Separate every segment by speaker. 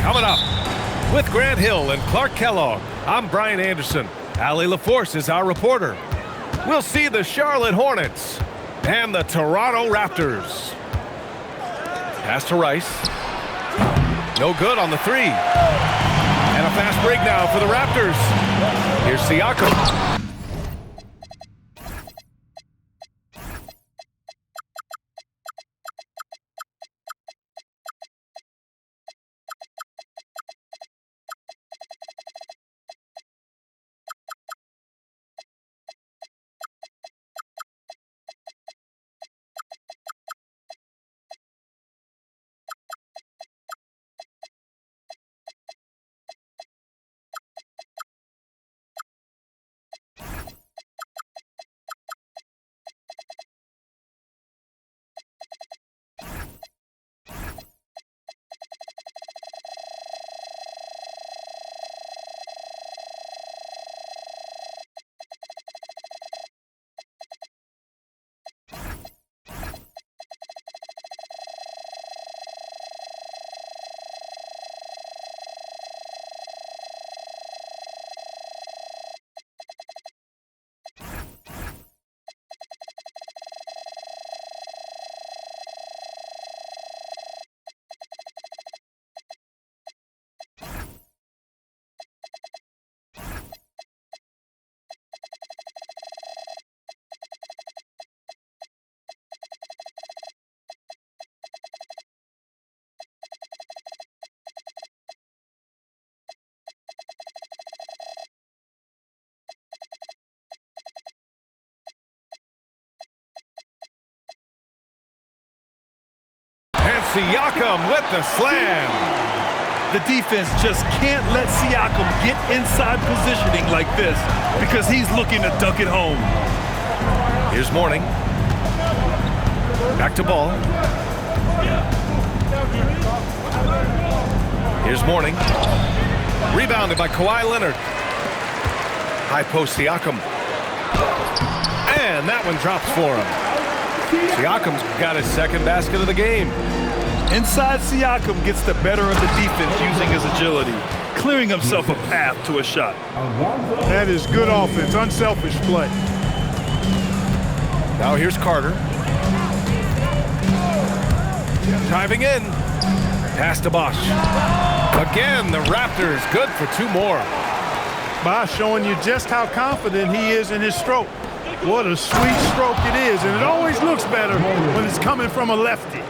Speaker 1: Coming up, with Grant Hill and Clark Kellogg, I'm Brian Anderson. Allie LaForce is our reporter. We'll see the Charlotte Hornets and the Toronto Raptors. Pass to Rice. No good on the three. And a fast break now for the Raptors. Here's Siakam. Siakam with the slam.
Speaker 2: The defense just can't let Siakam get inside positioning like this because he's looking to dunk it home.
Speaker 1: Here's Mourning. Back to Ball. Here's Mourning. Rebounded by Kawhi Leonard. High post Siakam. And that one drops for him. Siakam's got his second basket of the game.
Speaker 2: Inside Siakam gets the better of the defense using his agility, clearing himself a path to a shot.
Speaker 3: That is good offense, unselfish play.
Speaker 1: Now here's Carter. Driving in. Pass to Bosch. Again, the Raptors good for two more.
Speaker 3: Bosch showing you just how confident he is in his stroke. What a sweet stroke it is, and it always looks better when it's coming from a lefty.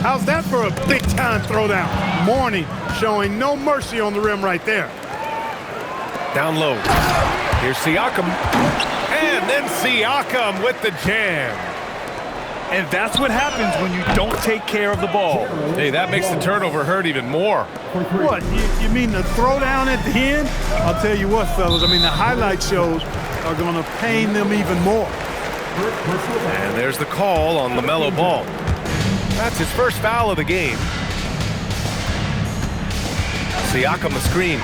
Speaker 3: How's that for a big-time throwdown? Mourning showing no mercy on the rim right there.
Speaker 1: Down low. Here's Siakam. And then Siakam with the jam.
Speaker 2: And that's what happens when you don't take care of the ball.
Speaker 1: Hey, that makes the turnover hurt even more.
Speaker 3: What, you mean the throwdown at the end? I'll tell you what, fellas, I mean, the highlight shows are going to pain them even more.
Speaker 1: And there's the call on LaMelo Ball. That's his first foul of the game. Siakam the screen.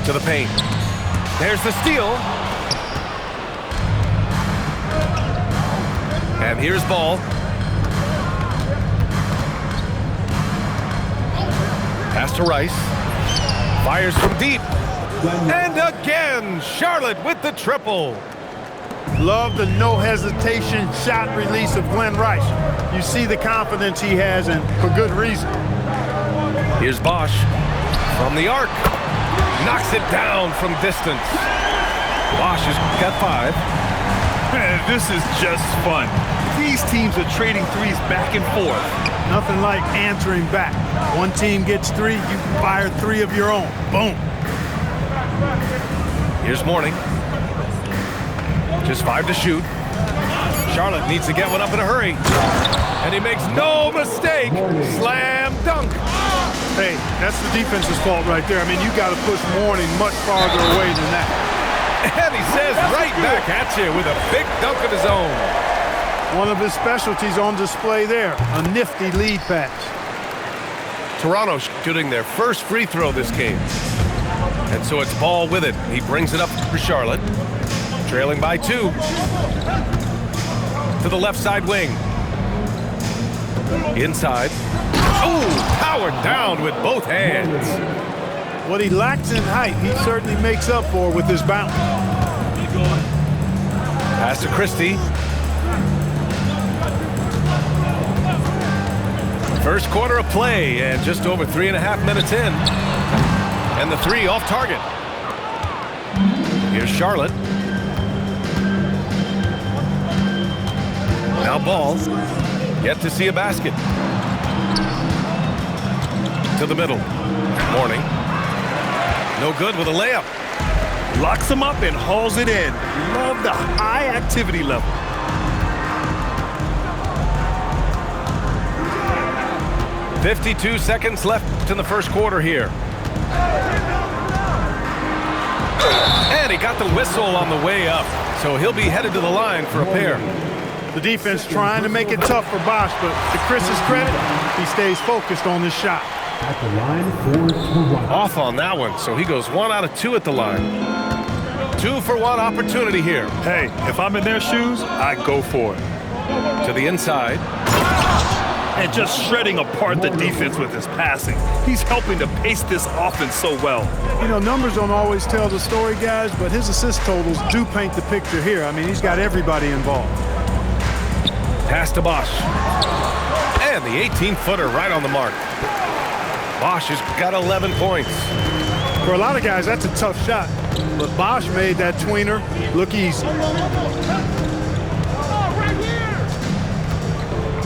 Speaker 1: To the paint. There's the steal. And here's Ball. Pass to Rice. Fires from deep. And again, Charlotte with the triple.
Speaker 3: Love the no-hesitation shot release of Glenn Rice. You see the confidence he has, and for good reason.
Speaker 1: Here's Bosch from the arc. Knocks it down from distance. Bosch has got 5.
Speaker 2: This is just fun. These teams are trading threes back and forth.
Speaker 3: Nothing like answering back. One team gets 3, you fire 3 of your own. Boom.
Speaker 1: Here's Mourning. Just 5 to shoot. Charlotte needs to get one up in a hurry. And he makes no mistake. Slam dunk.
Speaker 3: Hey, that's the defense's fault right there. I mean, you got to push Mourning much farther away than that.
Speaker 1: And he says right back at you with a big dunk of his own.
Speaker 3: One of his specialties on display there. A nifty lead pass.
Speaker 1: Toronto shooting their first free throw this game. And so it's Ball with it. He brings it up for Charlotte. Trailing by 2. To the left side wing. Inside. Oh, powered down with both hands.
Speaker 3: What he lacks in height, he certainly makes up for with his bounce.
Speaker 1: Pass to Christie. First quarter of play and just over 3.5 minutes in. And the three off target. Here's Charlotte. Now ball. Yet to see a basket. To the middle. Morning. No good with a layup.
Speaker 2: Locks him up and hauls it in. Love the high activity level.
Speaker 1: "52 seconds left in the first quarter here. And he got the whistle on the way up, so he'll be headed to the line for a pair.
Speaker 3: The defense trying to make it tough for Bosch, but to Chris's credit, he stays focused on this shot.
Speaker 4: At the line for Toronto.
Speaker 1: Off on that one, so he goes 1 out of 2 at the line. 2-for-1 opportunity here.
Speaker 2: Hey, if I'm in their shoes, I go for it.
Speaker 1: To the inside.
Speaker 2: And just shredding apart the defense with his passing. He's helping to pace this offense so well.
Speaker 3: You know, numbers don't always tell the story, guys, but his assist totals do paint the picture here. I mean, he's got everybody involved.
Speaker 1: Pass to Bosch. And the 18-footer right on the mark. Bosch has got 11 points.
Speaker 3: For a lot of guys, that's a tough shot. But Bosch made that tweener look easy.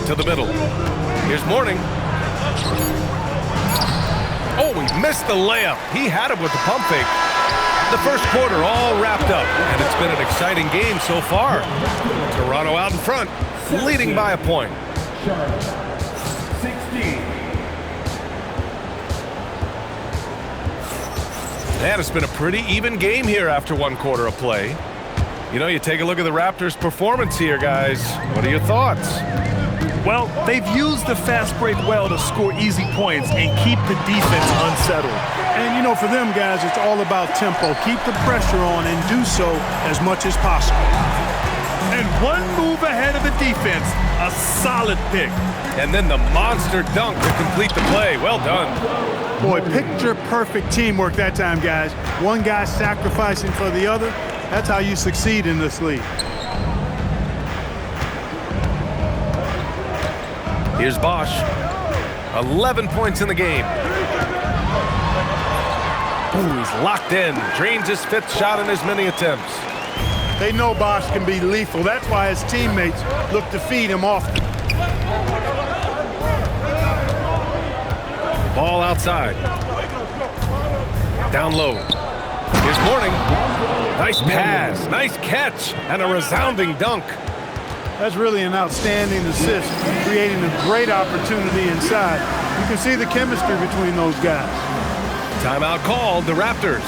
Speaker 1: To the middle. Here's Morning. Oh, he missed the layup. He had him with the pump fake. The first quarter all wrapped up, and it's been an exciting game so far. Toronto out in front, leading by a point.
Speaker 4: 16.
Speaker 1: And it's been a pretty even game here after 1 quarter of play. You know, you take a look at the Raptors' performance here, guys. What are your thoughts?
Speaker 2: Well, they've used the fast break well to score easy points and keep the defense unsettled.
Speaker 3: And, you know, for them guys, it's all about tempo. Keep the pressure on and do so as much as possible.
Speaker 2: And one move ahead of the defense, a solid pick.
Speaker 1: And then the monster dunk to complete the play. Well done.
Speaker 3: Boy, picture-perfect teamwork that time, guys. One guy sacrificing for the other. That's how you succeed in this league.
Speaker 1: Here's Bosch. 11 points in the game. Ooh, he's locked in. Drains his 5th shot in as many attempts.
Speaker 3: They know Bosch can be lethal. That's why his teammates look to feed him often.
Speaker 1: Ball outside. Down low. Here's Morning. Nice pass, nice catch, and a resounding dunk.
Speaker 3: That's really an outstanding assist, creating a great opportunity inside. You can see the chemistry between those guys.
Speaker 1: Timeout called, the Raptors.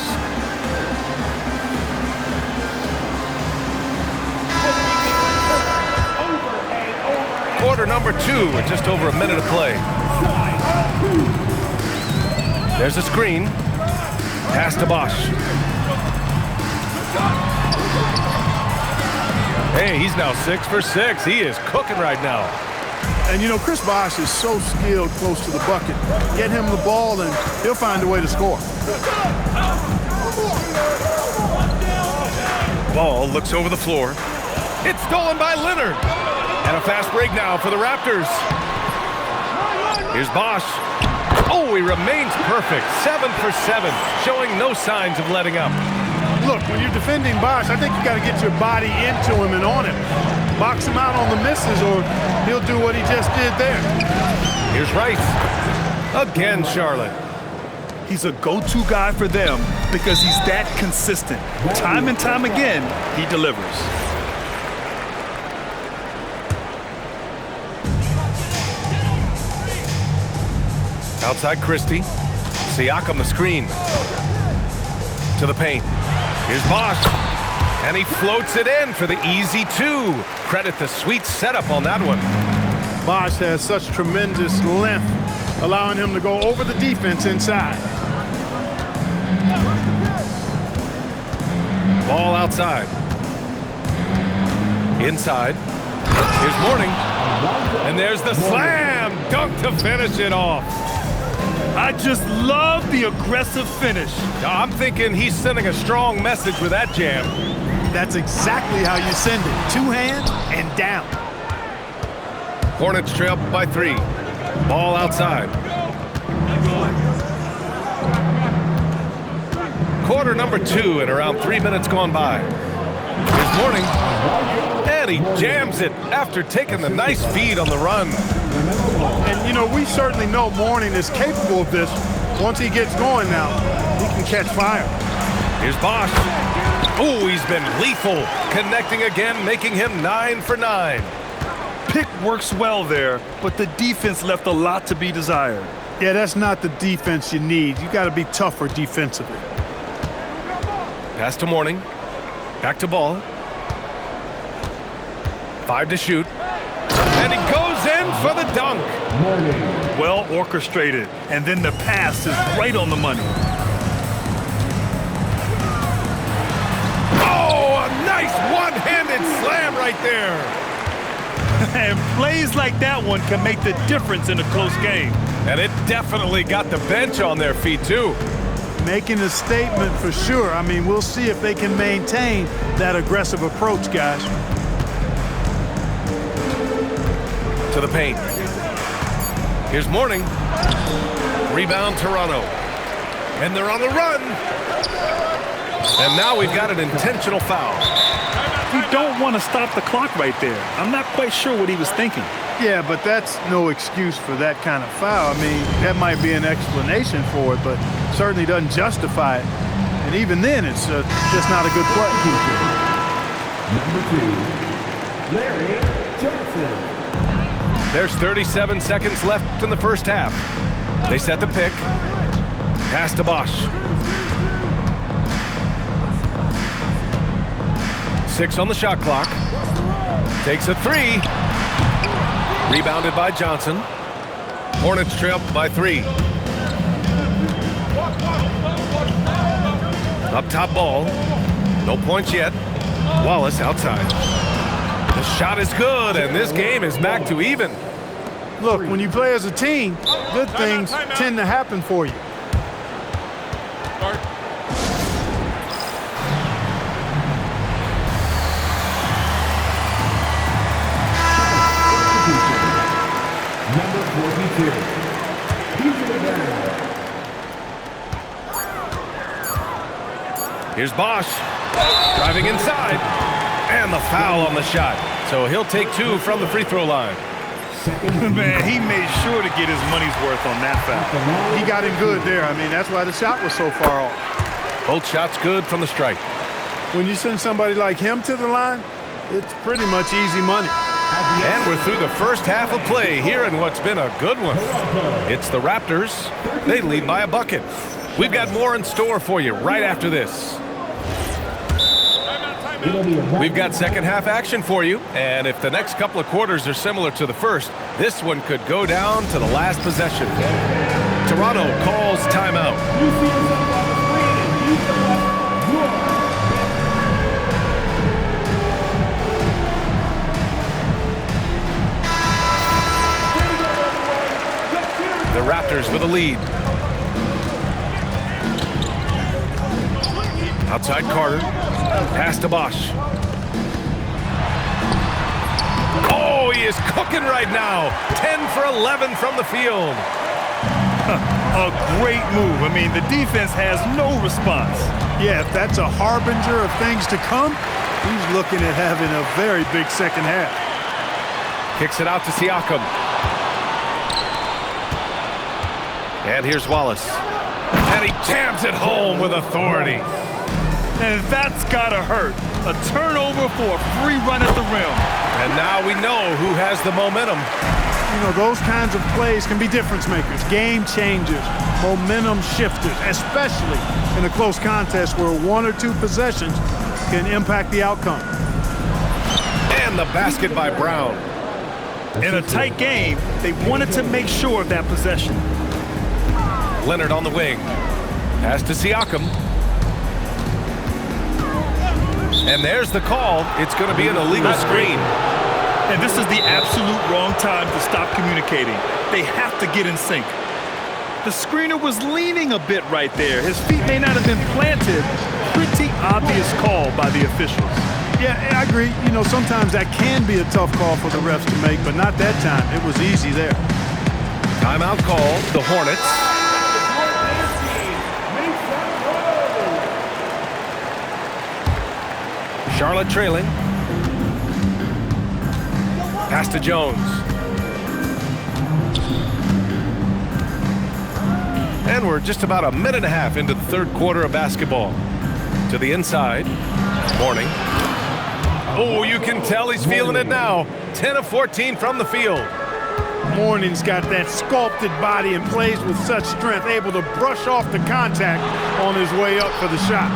Speaker 1: Quarter number 2 with just over a minute of play. There's a screen. Pass to Bosch. Hey, he's now 6 for 6. He is cooking right now.
Speaker 3: And, you know, Chris Bosch is so skilled close to the bucket. Get him the ball, and he'll find a way to score.
Speaker 1: Ball looks over the floor. It's stolen by Leonard. And a fast break now for the Raptors. Here's Bosch. Oh, he remains perfect. 7 for 7, showing no signs of letting up.
Speaker 3: Look, when you're defending Bosch, I think you got to get your body into him and on him. Box him out on the misses, or he'll do what he just did there.
Speaker 1: Here's Rice. Again, Charlotte.
Speaker 2: He's a go-to guy for them because he's that consistent. Time and time again, he delivers.
Speaker 1: Outside Christie. Siakam the screen. To the paint. Here's Bosch. And he floats it in for the easy 2. Credit the sweet setup on that one.
Speaker 3: Bosch has such tremendous length, allowing him to go over the defense inside. Ball outside. Inside. Here's Morning.
Speaker 1: And there's the slam dunk to finish it off.
Speaker 2: I just love the aggressive finish.
Speaker 1: I'm thinking he's sending a strong message with that jam.
Speaker 3: That's exactly how you send it. 2 hands and down.
Speaker 1: Hornets trail by 3. Ball outside. Quarter number 2 and around 3 minutes gone by. Here's Mourning. And he jams it after taking the nice feed on the run.
Speaker 3: And, you know, we certainly know Mourning is capable of this. Once he gets going now, he can catch fire.
Speaker 1: Here's Bosch. Oh, he's been lethal. Connecting again, making him 9 for 9.
Speaker 2: Pick works well there, but the defense left a lot to be desired.
Speaker 3: Yeah, that's not the defense you need. You got to be tougher defensively.
Speaker 1: Pass to Mourning. Back to ball. 5 to shoot. And he goes in for the dunk.
Speaker 2: Well orchestrated, and then the pass is right on the money.
Speaker 1: Oh, a nice one-handed slam right there.
Speaker 2: And plays like that one can make the difference in a close game.
Speaker 1: And it definitely got the bench on their feet, too.
Speaker 3: Making a statement for sure. I mean, we'll see if they can maintain that aggressive approach, guys.
Speaker 1: To the paint. Here's Mourning. Rebound Toronto. And they're on the run. And now we've got an intentional foul.
Speaker 2: You don't want to stop the clock right there. I'm not quite sure what he was thinking.
Speaker 3: Yeah, but that's no excuse for that kind of foul. I mean, that might be an explanation for it, but certainly doesn't justify it. And even then, it's just not a good play.
Speaker 4: Number 2, Larry Johnson.
Speaker 1: There's 37 seconds left in the first half. They set the pick. Pass to Bosch. 6 on the shot clock. Takes a 3. Rebounded by Johnson. Hornets trail by 3. Up top ball. No points yet. Wallace outside. The shot is good, and this game is back to even.
Speaker 3: Look, when you play as a team, good things tend to happen for you.
Speaker 4: Number 42.
Speaker 1: Here's Bosch. Driving inside. And the foul on the shot. So he'll take 2 from the free throw line.
Speaker 2: Man, he made sure to get his money's worth on that foul.
Speaker 3: He got in good there. I mean, that's why the shot was so far off.
Speaker 1: Both shots good from the stripe.
Speaker 3: When you send somebody like him to the line, it's pretty much easy money.
Speaker 1: And we're through the first half of play here in what's been a good one. It's the Raptors. They lead by a bucket. We've got more in store for you right after this. We've got second half action for you, and if the next couple of quarters are similar to the first, this one could go down to the last possession. Toronto calls timeout. The Raptors with a lead. Outside Carter. Pass to Bosch. Oh, he is cooking right now. 10 for 11 from the field.
Speaker 2: A great move. I mean, the defense has no response.
Speaker 3: Yeah, if that's a harbinger of things to come, he's looking at having a very big second half.
Speaker 1: Kicks it out to Siakam. And here's Wallace. And he jams it home with authority.
Speaker 2: And that's gotta hurt. A turnover for a free run at the rim.
Speaker 1: And now we know who has the momentum.
Speaker 3: You know, those kinds of plays can be difference makers, game changers, momentum shifters, especially in a close contest where 1 or 2 possessions can impact the outcome.
Speaker 1: And the basket by Brown.
Speaker 2: In a tight game, they wanted to make sure of that possession.
Speaker 1: Leonard on the wing. Pass to Siakam. And there's the call. It's going to be an illegal screen.
Speaker 2: And this is the absolute wrong time to stop communicating. They have to get in sync. The screener was leaning a bit right there. His feet may not have been planted. Pretty obvious call by the officials.
Speaker 3: Yeah, I agree. You know, sometimes that can be a tough call for the refs to make, but not that time. It was easy there.
Speaker 1: Timeout called, the Hornets. Charlotte trailing. Pass to Jones. And we're just about a minute and a half into the third quarter of basketball. To the inside. Mourning. Oh, you can tell he's feeling it now. 10 of 14 from the field.
Speaker 3: Mourning's got that sculpted body and plays with such strength, able to brush off the contact on his way up for the shot.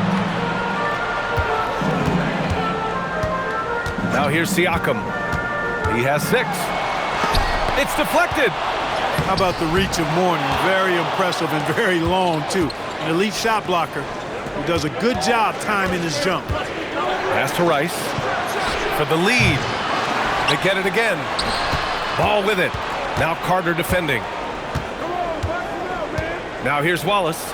Speaker 1: Now here's Siakam. He has 6. It's deflected.
Speaker 3: How about the reach of Mourning? Very impressive and very long, too. An elite shot blocker who does a good job timing his jump.
Speaker 1: Pass to Rice for the lead. They get it again. Ball with it. Now Carter defending. Now here's Wallace.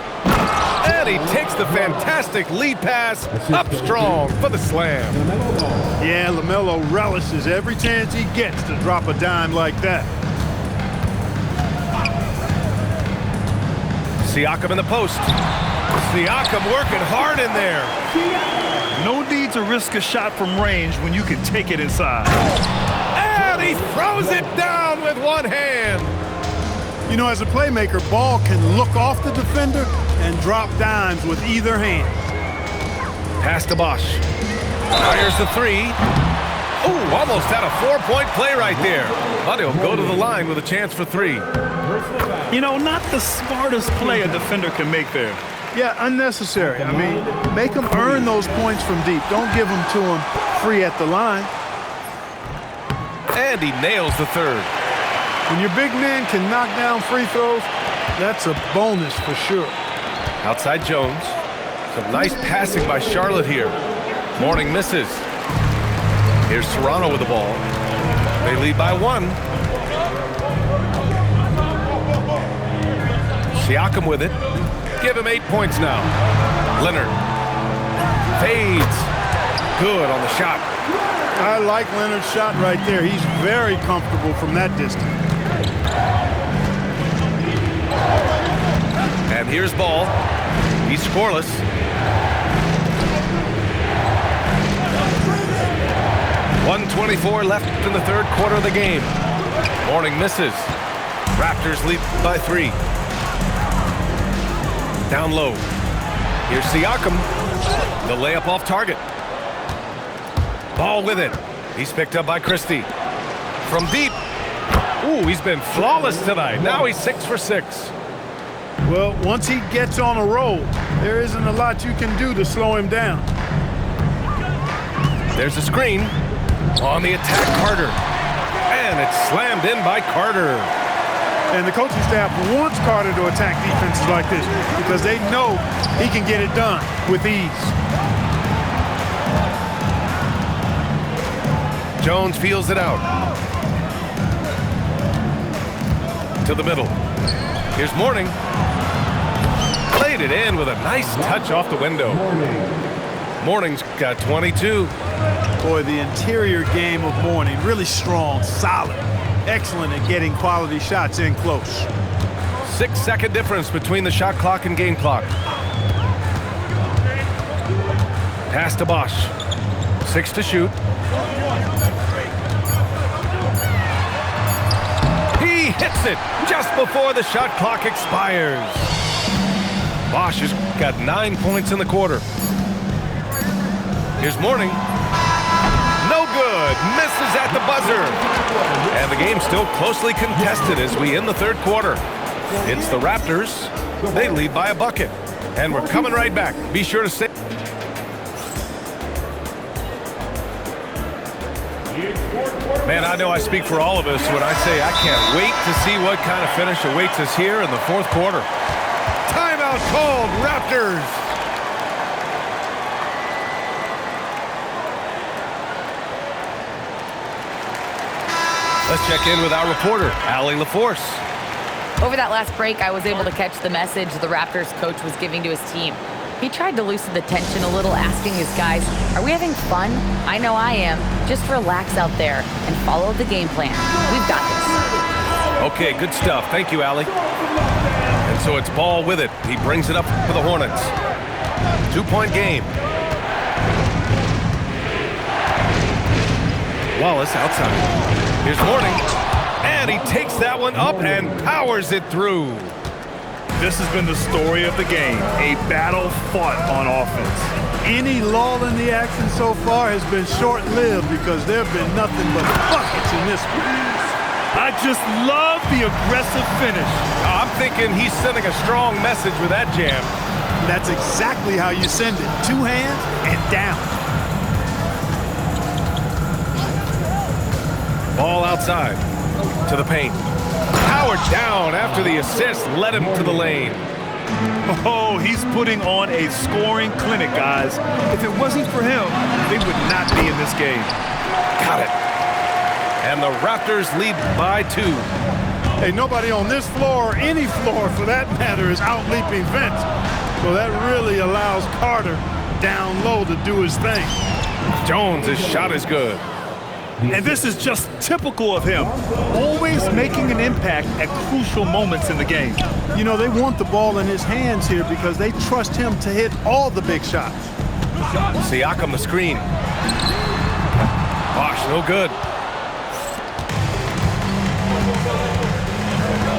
Speaker 1: And he takes the fantastic lead pass up strong for the slam.
Speaker 3: Yeah, LaMelo relishes every chance he gets to drop a dime like that.
Speaker 1: Siakam in the post. Siakam working hard in there.
Speaker 2: No need to risk a shot from range when you can take it inside.
Speaker 1: And he throws it down with one hand.
Speaker 3: You know, as a playmaker, Ball can look off the defender and drop dimes with either hand.
Speaker 1: Pass to Bosch. Here's the 3. Ooh, almost had a 4-point play right there. But he'll go to the line with a chance for 3.
Speaker 2: You know, not the smartest play a defender can make there.
Speaker 3: Yeah, unnecessary. I mean, make him earn those points from deep. Don't give them to him free at the line.
Speaker 1: And he nails the 3rd.
Speaker 3: When your big man can knock down free throws, that's a bonus for sure.
Speaker 1: Outside Jones. Some nice passing by Charlotte here. Mourning misses. Here's Toronto with the ball. They lead by 1. Siakam with it. Give him 8 points now. Leonard. Fades. Good on the shot.
Speaker 3: I like Leonard's shot right there. He's very comfortable from that distance.
Speaker 1: And here's Ball. He's scoreless. .124 left in the third quarter of the game. Mourning misses. Raptors lead by 3. Down low. Here's Siakam. The layup off target. Ball with it. He's picked up by Christie. From deep. Ooh, he's been flawless tonight. Now he's 6 for 6.
Speaker 3: Well, once he gets on a roll, there isn't a lot you can do to slow him down.
Speaker 1: There's a screen. On the attack, Carter. And it's slammed in by Carter.
Speaker 3: And the coaching staff wants Carter to attack defenses like this because they know he can get it done with ease.
Speaker 1: Jones feels it out. To the middle. Here's Mourning. Played it in with a nice touch off the window. Mourning's got 22.
Speaker 3: Boy, the interior game of Mourning, really strong, solid, excellent at getting quality shots in close.
Speaker 1: 6-second difference between the shot clock and game clock. Pass to Bosch. 6 to shoot. He hits it just before the shot clock expires. Bosch has got 9 points in the quarter. Here's Mourning. No good. Misses at the buzzer. And the game's still closely contested as we end the third quarter. It's the Raptors. They lead by a bucket. And we're coming right back. Be sure to stay. Man, I know I speak for all of us when I say I can't wait to see what kind of finish awaits us here in the fourth quarter. Timeout called, Raptors. check in with our reporter, Allie LaForce.
Speaker 5: Over that last break, I was able to catch the message the Raptors coach was giving to his team. He tried to loosen the tension a little, asking his guys, "Are we having fun? I know I am. Just relax out there and follow the game plan. We've got this."
Speaker 1: Okay, good stuff. Thank you, Allie. And so it's Ball with it. He brings it up for the Hornets. 2-point game. Wallace outside. Here's Mourning. And he takes that one up and powers it through.
Speaker 2: This has been the story of the game, a battle fought on offense.
Speaker 3: Any lull in the action so far has been short-lived because there have been nothing but buckets in this one.
Speaker 2: I just love the aggressive finish.
Speaker 1: I'm thinking he's sending a strong message with that jam.
Speaker 3: That's exactly how you send it. Two hands and down.
Speaker 1: Ball outside to the paint. Powered down after the assist led him to the lane.
Speaker 2: Oh, he's putting on a scoring clinic, guys. If it wasn't for him, they would not be in this game.
Speaker 1: Got it. And the Raptors lead by 2.
Speaker 3: Hey, nobody on this floor, or any floor for that matter, is out-leaping Vince. So that really allows Carter down low to do his thing.
Speaker 1: Jones' shot is good.
Speaker 2: And this is just typical of him, always making an impact at crucial moments in the game.
Speaker 3: You know, they want the ball in his hands here because they trust him to hit all the big shots.
Speaker 1: Siakam the screen. Bosh, no good.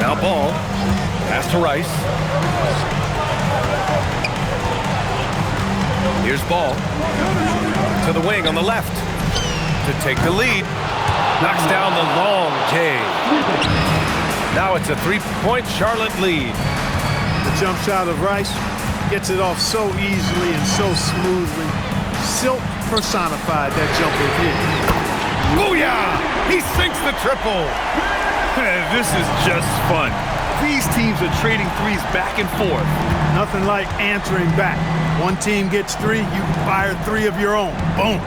Speaker 1: Now Ball. Pass to Rice. Here's Ball. To the wing on the left. To take the lead. Knocks down the long J. Now it's a 3-point Charlotte lead.
Speaker 3: The jump shot of Rice gets it off so easily and so smoothly. Silk personified that jumper hit.
Speaker 1: Booyah! He sinks the triple.
Speaker 2: This is just fun. These teams are trading threes back and forth.
Speaker 3: Nothing like answering back. One team gets 3, you fire 3 of your own. Boom.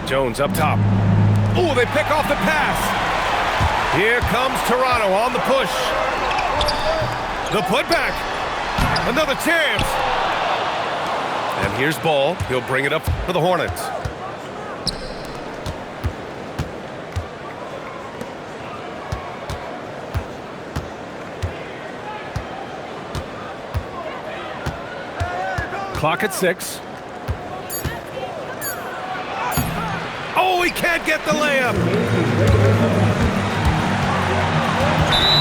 Speaker 1: Jones up top. Oh, they pick off the pass. Here comes Toronto on the push. The putback. Another chance. And here's Ball. He'll bring it up for the Hornets. Clock at 6. Oh, he can't get the layup.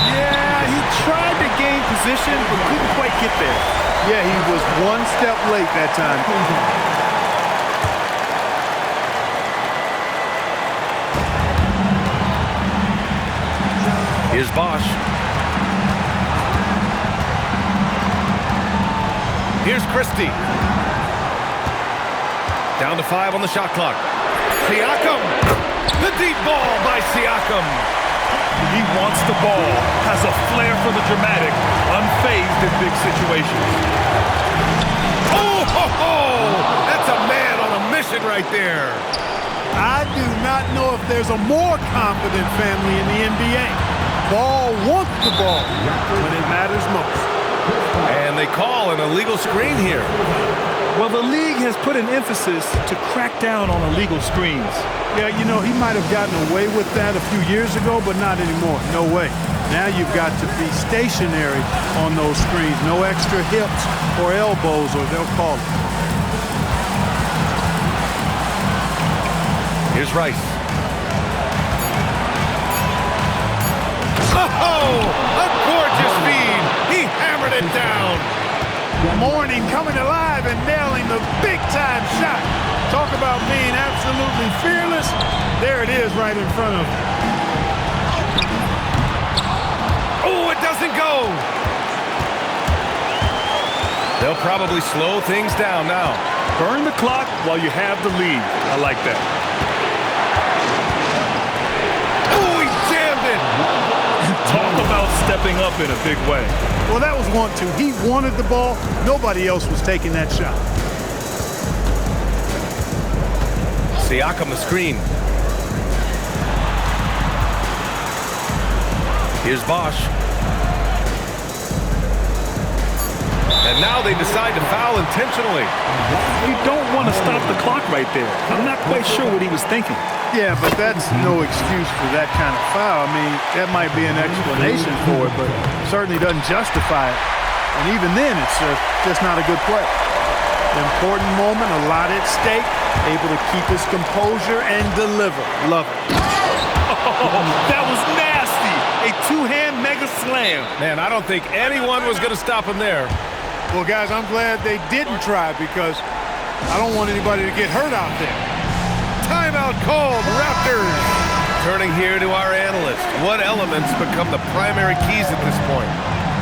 Speaker 2: Yeah, he tried to gain position, but couldn't quite get there.
Speaker 3: Yeah, he was one step late that time.
Speaker 1: Here's Bosh. Here's Christie. Down to 5 on the shot clock. Siakam. The deep ball by Siakam.
Speaker 2: He wants the ball, has a flair for the dramatic, unfazed in big situations.
Speaker 1: Oh, ho, ho! That's a man on a mission right there.
Speaker 3: I do not know if there's a more confident family in the NBA. Ball wants the ball when it matters most.
Speaker 1: And they call an illegal screen here.
Speaker 2: Well, the league has put an emphasis to crack down on illegal screens.
Speaker 3: Yeah, you know, he might have gotten away with that a few years ago, but not anymore. No way. Now you've got to be stationary on those screens. No extra hips or elbows, or they'll call it.
Speaker 1: Here's Rice. Oh, a gorgeous feed. He hammered it down.
Speaker 3: Mourning coming alive and nailing the big-time shot. Talk about being absolutely fearless. There it is right in front of him.
Speaker 1: Oh, it doesn't go. They'll probably slow things down now.
Speaker 2: Burn the clock while you have the lead. I like that.
Speaker 1: Oh, he jammed it.
Speaker 2: Talk about stepping up in a big way.
Speaker 3: Well, that was 1-2. He wanted the ball. Nobody else was taking that shot.
Speaker 1: Siakam the screen. Here's Bosch. And now they decide to foul intentionally.
Speaker 2: You don't want to stop the clock right there. I'm not quite sure what he was thinking.
Speaker 3: Yeah, but that's no excuse for that kind of foul. I mean, that might be an explanation for it, but certainly doesn't justify it. And even then, it's just not a good play. Important moment, a lot at stake, able to keep his composure and deliver. Love it.
Speaker 2: Oh, that was nasty. A two-hand mega slam.
Speaker 1: Man, I don't think anyone was going to stop him there.
Speaker 3: Well, guys, I'm glad they didn't try because I don't want anybody to get hurt out there.
Speaker 1: Timeout called, Raptors. Turning here to our analyst. What elements become the primary keys at this point?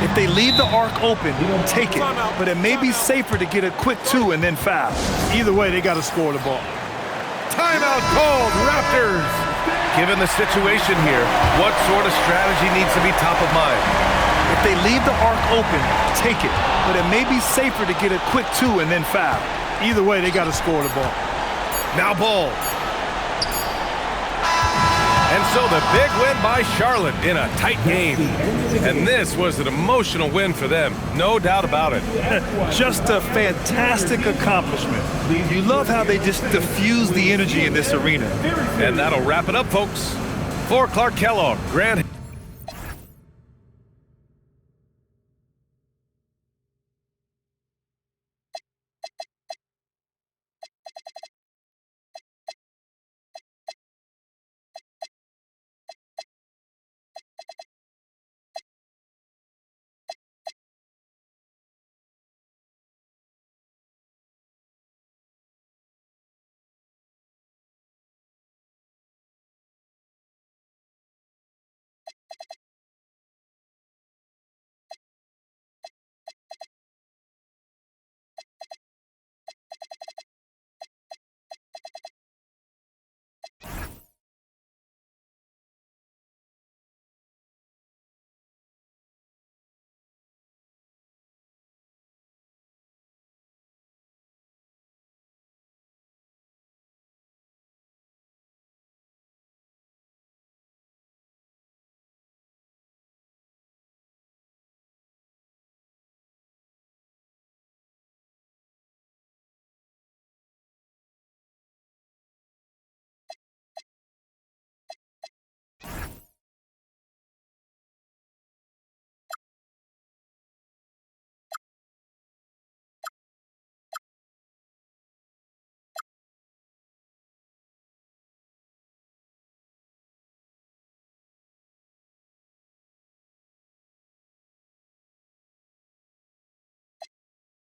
Speaker 2: If they leave the arc open, take it. But it may be safer to get a quick two and then foul.
Speaker 3: Either way, they got to score the ball.
Speaker 1: Timeout called, Raptors. Given the situation here, what sort of strategy needs to be top of mind?
Speaker 2: If they leave the arc open, take it. But it may be safer to get a quick two and then foul.
Speaker 3: Either way, they got to score the ball.
Speaker 1: Now Ball. And so the big win by Charlotte in a tight game. And this was an emotional win for them, no doubt about it.
Speaker 2: Just a fantastic accomplishment. You love how they just diffuse the energy in this arena.
Speaker 1: And that'll wrap it up, folks. For Clark Kellogg, Grant